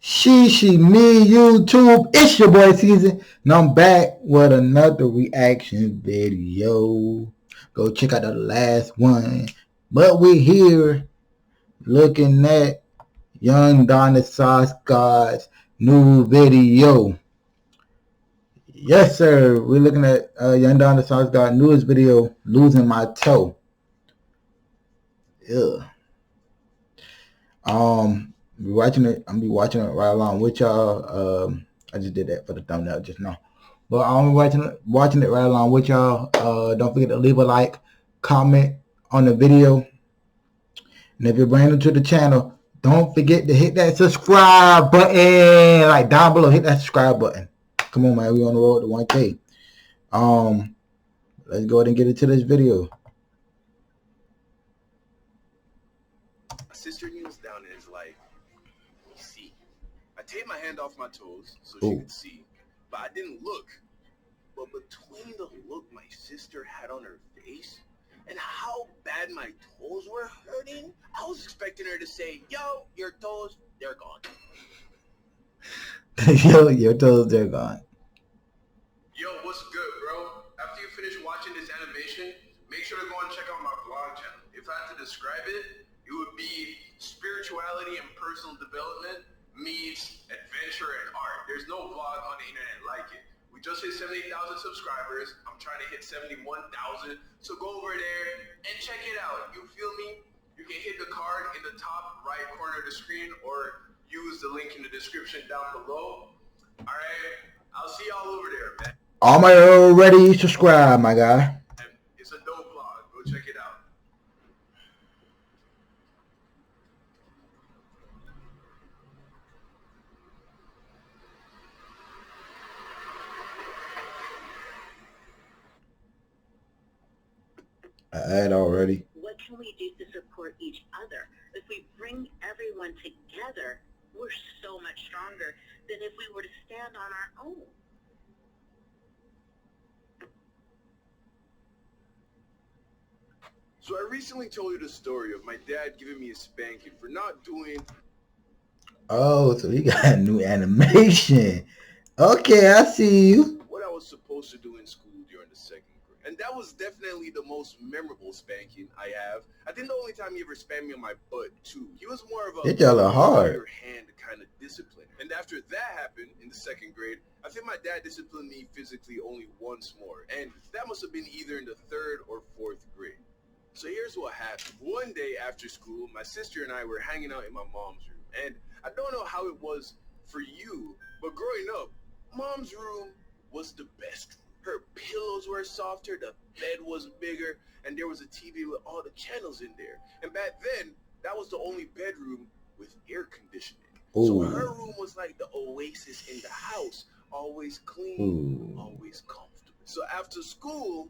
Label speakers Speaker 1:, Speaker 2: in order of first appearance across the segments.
Speaker 1: Me, YouTube. It's your boy Season, and I'm back with another reaction video. Go check out the last one. But we're here looking at Young Dinosaur God's new video. Yes, sir. We're looking at Young Dinosaur God's newest video, Losing My Toe. Yeah. Be watching it. I'm be watching it right along with y'all. I just did that for the thumbnail just now. But I'm watching it right along with y'all. Don't forget to leave a like, comment on the video. And if you're brand new to the channel, don't forget to hit that subscribe button. Like down below, hit that subscribe button. Come on, man. We on the road to 1K. Let's go ahead and get into this video.
Speaker 2: My sister kneels down and is like, see. I take my hand off my toes so she could see, but I didn't look. But between the look my sister had on her face and how bad my toes were hurting, I was expecting her to say, yo, your toes, they're gone.
Speaker 1: Yo, your toes, they're gone.
Speaker 2: Yo, what's good, bro? After you finish watching this animation, make sure to go and check out my vlog channel. If I had to describe it, it would be spirituality and personal development meets adventure and art. There's no vlog on the internet like it. We just hit 78,000 subscribers. I'm trying to hit 71,000. So go over there and check it out. You feel me? You can hit the card in the top right corner of the screen or use the link in the description down below. All right. I'll see y'all over there, man.
Speaker 1: All my already subscribe, my guy.
Speaker 2: It's a dope vlog. Go check it out.
Speaker 1: I had already.
Speaker 3: What can we do to support each other? If we bring everyone together, we're so much stronger than if we were to stand on our own.
Speaker 2: So I recently told you the story of my dad giving me a spanking for not doing...
Speaker 1: Oh, so he got a new animation. Okay, I see you.
Speaker 2: What I was supposed to do in school during the second grade. And that was definitely the most memorable spanking I have. I think the only time he ever spanked me on my butt, too. He was more of a...
Speaker 1: Hit y'all hard.
Speaker 2: ...your hand kind of discipline. And after that happened in the second grade, I think my dad disciplined me physically only once more. And that must have been either in the third or fourth grade. So here's what happened. One day after school, my sister and I were hanging out in my mom's room. And I don't know how it was for you, but growing up, mom's room was the best room. Her pillows were softer, the bed was bigger, and there was a TV with all the channels in there. And back then, that was the only bedroom with air conditioning.
Speaker 1: Ooh.
Speaker 2: So her room was like the oasis in the house. Always clean, always comfortable. So after school,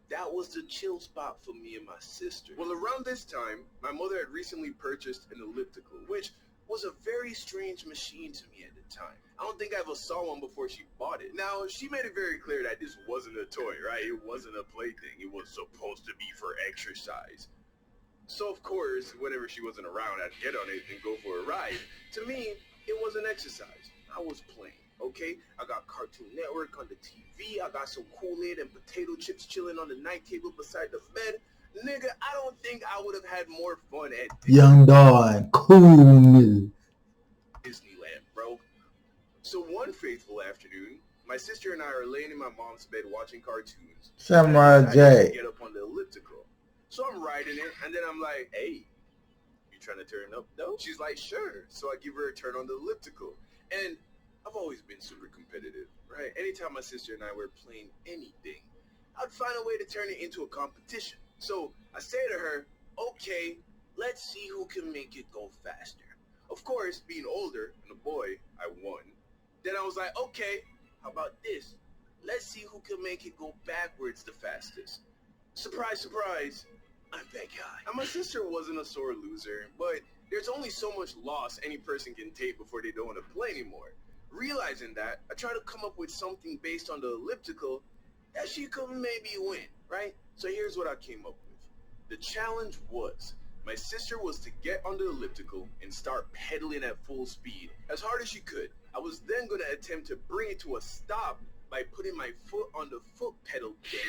Speaker 2: that was the chill spot for me and my sister. Well, around this time, my mother had recently purchased an elliptical, which was a very strange machine to me at the time. I don't think I ever saw one before she bought it. Now, she made it very clear that this wasn't a toy, right? It wasn't a plaything. It was supposed to be for exercise. So, of course, whenever she wasn't around, I'd get on it and go for a ride. To me, it was an exercise. I was playing. Okay, I got Cartoon Network on the TV. I got some Kool-Aid and potato chips chilling on the night table beside the bed. Nigga, I don't think I would have had more fun at
Speaker 1: Young Dawn, cool.
Speaker 2: Disneyland, bro. So one faithful afternoon, my sister and I are laying in my mom's bed watching cartoons.
Speaker 1: Samurai Jack.
Speaker 2: Get up on the elliptical. So I'm riding it, and then I'm like, hey, you trying to turn up though? She's like, sure. So I give her a turn on the elliptical. And I've always been super competitive, right? Anytime my sister and I were playing anything, I'd find a way to turn it into a competition. So I say to her, okay, let's see who can make it go faster. Of course, being older and a boy, I won. Then I was like, okay, how about this? Let's see who can make it go backwards the fastest. Surprise, surprise, I'm that guy. And my sister wasn't a sore loser, but there's only so much loss any person can take before they don't want to play anymore. Realizing that, I try to come up with something based on the elliptical that she could maybe win, right? So here's what I came up with. The challenge was My sister was to get on the elliptical and start pedaling at full speed, as hard as she could. I was then going to attempt to bring it to a stop by putting my foot on the foot pedal thing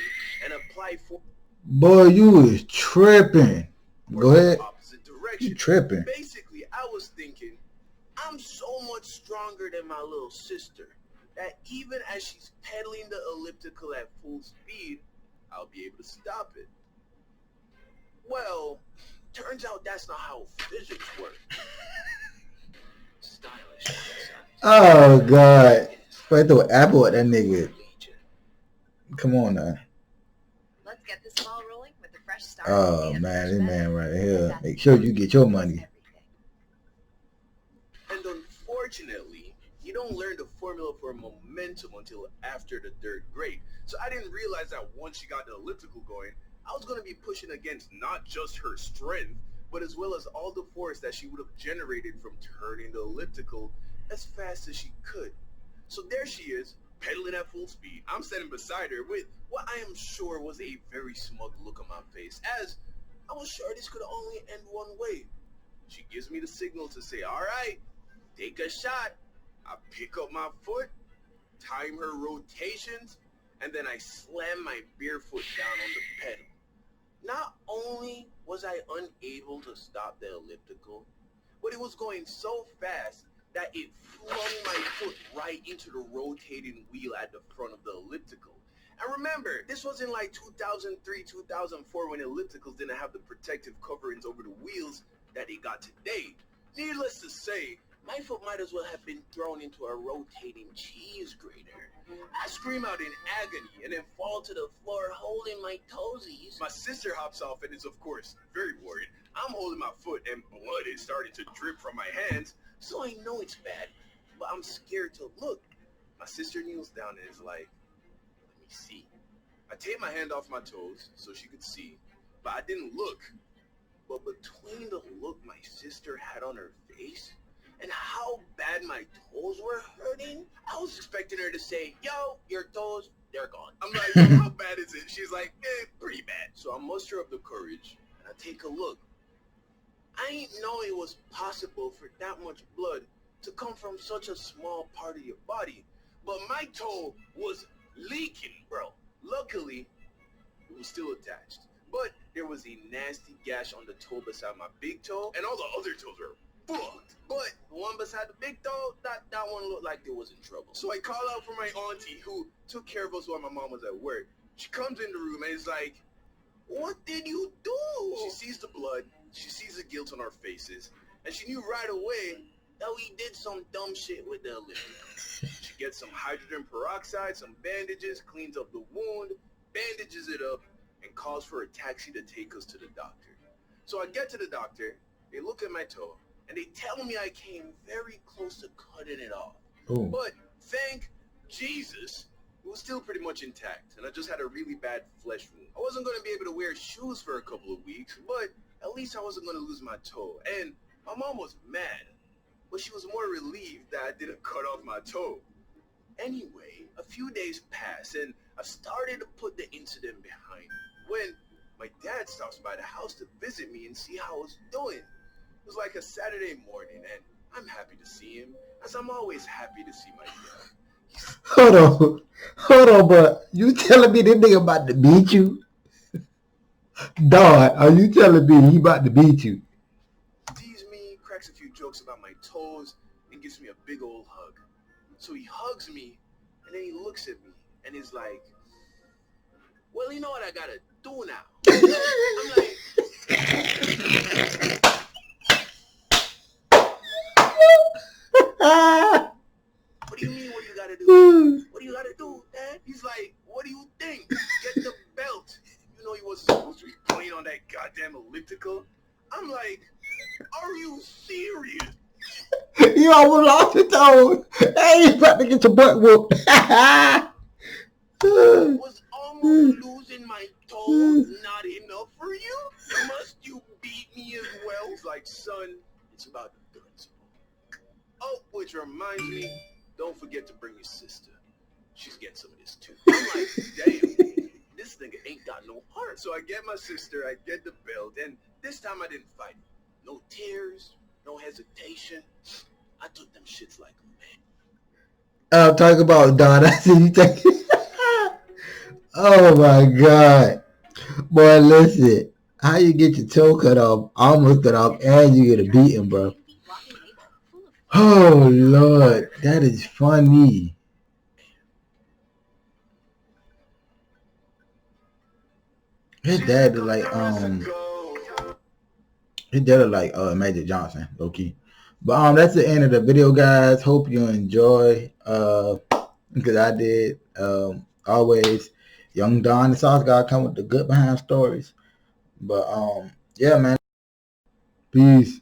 Speaker 2: and apply force.
Speaker 1: Boy, you is tripping. Go
Speaker 2: in
Speaker 1: ahead.
Speaker 2: the opposite direction.
Speaker 1: You tripping.
Speaker 2: Basically, I was thinking, I'm so much stronger than my little sister that even as she's pedaling the elliptical at full speed, I'll be able to stop it. Well, turns out that's not how physics work. Stylish.
Speaker 1: Oh, God. Boy, throw an apple at that nigga. Come on now.
Speaker 4: Let's get this ball rolling with a fresh start.
Speaker 1: Oh, man, this man right here. Make sure you get your money.
Speaker 2: And unfortunately, you don't learn the formula for momentum until after the 3rd grade. So I didn't realize that once she got the elliptical going, I was going to be pushing against not just her strength, but as well as all the force that she would have generated from turning the elliptical as fast as she could. So there she is, pedaling at full speed. I'm standing beside her with what I am sure was a very smug look on my face, as I was sure this could only end one way. She gives me the signal to say, all right, take a shot. I pick up my foot, time her rotations, and then I slam my bare foot down on the pedal. Not only was I unable to stop the elliptical, but it was going so fast that it flung my foot right into the rotating wheel at the front of the elliptical. And remember, this was in like 2003, 2004 when ellipticals didn't have the protective coverings over the wheels that they got today. Needless to say, my foot might as well have been thrown into a rotating cheese grater. I scream out in agony and then fall to the floor holding my toesies. My sister hops off and is of course very worried. I'm holding my foot and blood is starting to drip from my hands, so I know it's bad, but I'm scared to look. My sister kneels down and is like, let me see. I take my hand off my toes so she could see, but I didn't look. But between the look my sister had on her face and how bad my toes were hurting, I was expecting her to say, yo, your toes, they're gone. I'm like, how bad is it? She's like, pretty bad. So I muster up the courage and I take a look. I didn't know it was possible for that much blood to come from such a small part of your body. But my toe was leaking, bro. Luckily, it was still attached. But there was a nasty gash on the toe beside my big toe, and all the other toes were fucked. But the one beside the big toe, that one looked like it was in trouble. So I call out for my auntie, who took care of us while my mom was at work. She comes in the room and is like, what did you do? She sees the blood, she sees the guilt on our faces, and she knew right away that we did some dumb shit with the elliptical. She gets some hydrogen peroxide, some bandages, cleans up the wound, bandages it up, and calls for a taxi to take us to the doctor. So I get to the doctor, they look at my toe, and they tell me I came very close to cutting it off.
Speaker 1: Ooh.
Speaker 2: But thank Jesus, it was still pretty much intact, and I just had a really bad flesh wound. I wasn't going to be able to wear shoes for a couple of weeks, but at least I wasn't going to lose my toe. And my mom was mad, but she was more relieved that I didn't cut off my toe. Anyway, a few days pass, and I started to put the incident behind me when my dad stops by the house to visit me and see how I was doing. It was like a Saturday morning, and I'm happy to see him, as I'm always happy to see my dad.
Speaker 1: Hold on, bro. You telling me this nigga about to beat you? Dog, are you telling me he about to beat you?
Speaker 2: Tease me, cracks a few jokes about my toes, and gives me a big old hug. So he hugs me, and then he looks at me, and he's like, well, you know what I gotta do now? I'm like, what do you mean, what do you gotta do? What do you gotta do, Dad? He's like, what do you think? Get the belt. You know he wasn't supposed to be playing on that goddamn elliptical. I'm like, are you serious?
Speaker 1: You almost lost your toe. Hey, you about to get your butt whooped.
Speaker 2: Was almost losing my toe not enough for you? Must you beat me as well? He's like, son, it's about the principle. Oh, which reminds me, don't forget to bring your sister. She's getting some of this too. I'm like, damn, this this nigga ain't got no heart. So I get my sister, I get the belt, and this time I didn't fight. No tears, no hesitation. I took them shits like a man.
Speaker 1: Talk about Don. I see you take. Oh my God, boy! Listen, how you get your toe cut off, almost cut off, and you get a beating, bro? Oh Lord, that is funny. His dad is like Magic Johnson, low key. But that's the end of the video, guys. Hope you enjoy. Because I did. Always, Young Don, the Sauce God, come with the good behind stories. But yeah, man. Peace.